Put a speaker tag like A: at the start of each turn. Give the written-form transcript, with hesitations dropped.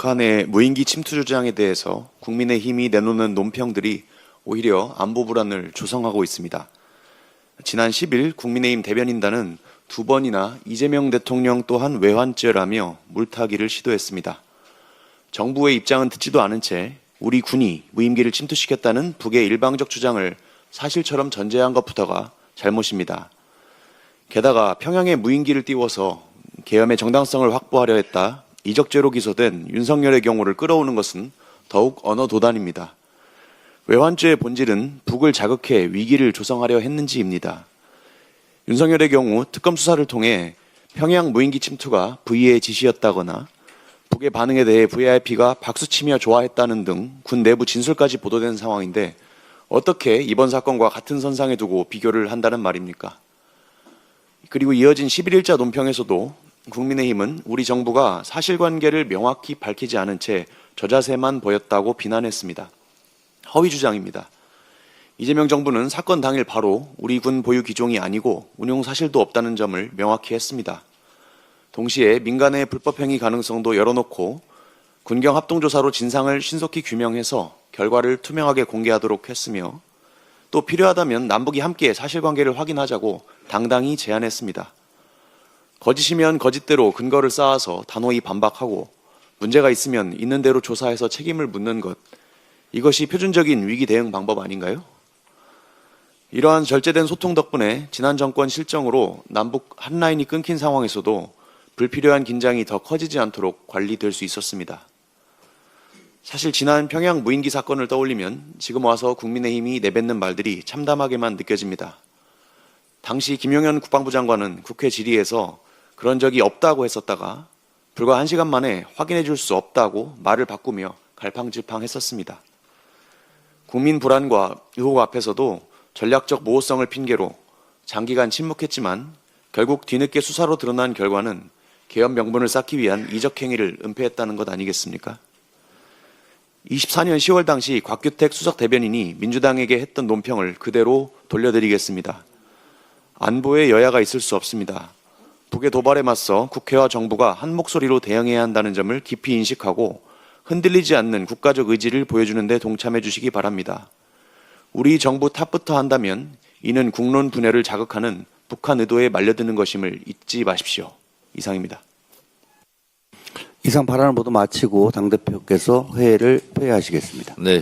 A: 북한의 무인기 침투 주장에 대해서 국민의힘이 내놓는 논평들이 오히려 안보 불안을 조성하고 있습니다. 지난 10일 국민의힘 대변인단은 두 번이나 이재명 대통령 또한 외환죄라며 물타기를 시도했습니다. 정부의 입장은 듣지도 않은 채 우리 군이 무인기를 침투시켰다는 북의 일방적 주장을 사실처럼 전제한 것부터가 잘못입니다. 게다가 평양에 무인기를 띄워서 계엄의 정당성을 확보하려 했다. 이적죄로 기소된 윤석열의 경우를 끌어오는 것은 더욱 언어도단입니다. 외환죄의 본질은 북을 자극해 위기를 조성하려 했는지입니다. 윤석열의 경우 특검 수사를 통해 평양 무인기 침투가 V의 지시였다거나 북의 반응에 대해 VIP가 박수치며 좋아했다는 등 군 내부 진술까지 보도된 상황인데 어떻게 이번 사건과 같은 선상에 두고 비교를 한다는 말입니까? 그리고 이어진 11일자 논평에서도 국민의힘은 우리 정부가 사실관계를 명확히 밝히지 않은 채 저자세만 보였다고 비난했습니다. 허위 주장입니다. 이재명 정부는 사건 당일 바로 우리 군 보유 기종이 아니고 운용 사실도 없다는 점을 명확히 했습니다. 동시에 민간의 불법행위 가능성도 열어놓고 군경 합동조사로 진상을 신속히 규명해서 결과를 투명하게 공개하도록 했으며 또 필요하다면 남북이 함께 사실관계를 확인하자고 당당히 제안했습니다. 거짓이면 거짓대로 근거를 쌓아서 단호히 반박하고 문제가 있으면 있는 대로 조사해서 책임을 묻는 것, 이것이 표준적인 위기 대응 방법 아닌가요? 이러한 절제된 소통 덕분에 지난 정권 실정으로 남북 한라인이 끊긴 상황에서도 불필요한 긴장이 더 커지지 않도록 관리될 수 있었습니다. 사실 지난 평양 무인기 사건을 떠올리면 지금 와서 국민의힘이 내뱉는 말들이 참담하게만 느껴집니다. 당시 김용현 국방부 장관은 국회 질의에서 그런 적이 없다고 했었다가 불과 1시간 만에 확인해 줄 수 없다고 말을 바꾸며 갈팡질팡했었습니다. 국민 불안과 의혹 앞에서도 전략적 모호성을 핑계로 장기간 침묵했지만 결국 뒤늦게 수사로 드러난 결과는 계엄 명분을 쌓기 위한 이적 행위를 은폐했다는 것 아니겠습니까? 24년 10월 당시 곽규택 수석 대변인이 민주당에게 했던 논평을 그대로 돌려드리겠습니다. 안보에 여야가 있을 수 없습니다. 북의 도발에 맞서 국회와 정부가 한 목소리로 대응해야 한다는 점을 깊이 인식하고 흔들리지 않는 국가적 의지를 보여주는 데 동참해 주시기 바랍니다. 우리 정부 탓부터 한다면 이는 국론 분열을 자극하는 북한 의도에 말려드는 것임을 잊지 마십시오. 이상입니다.
B: 이상 발언을 모두 마치고 당대표께서 회의를 폐회하시겠습니다.
C: 네.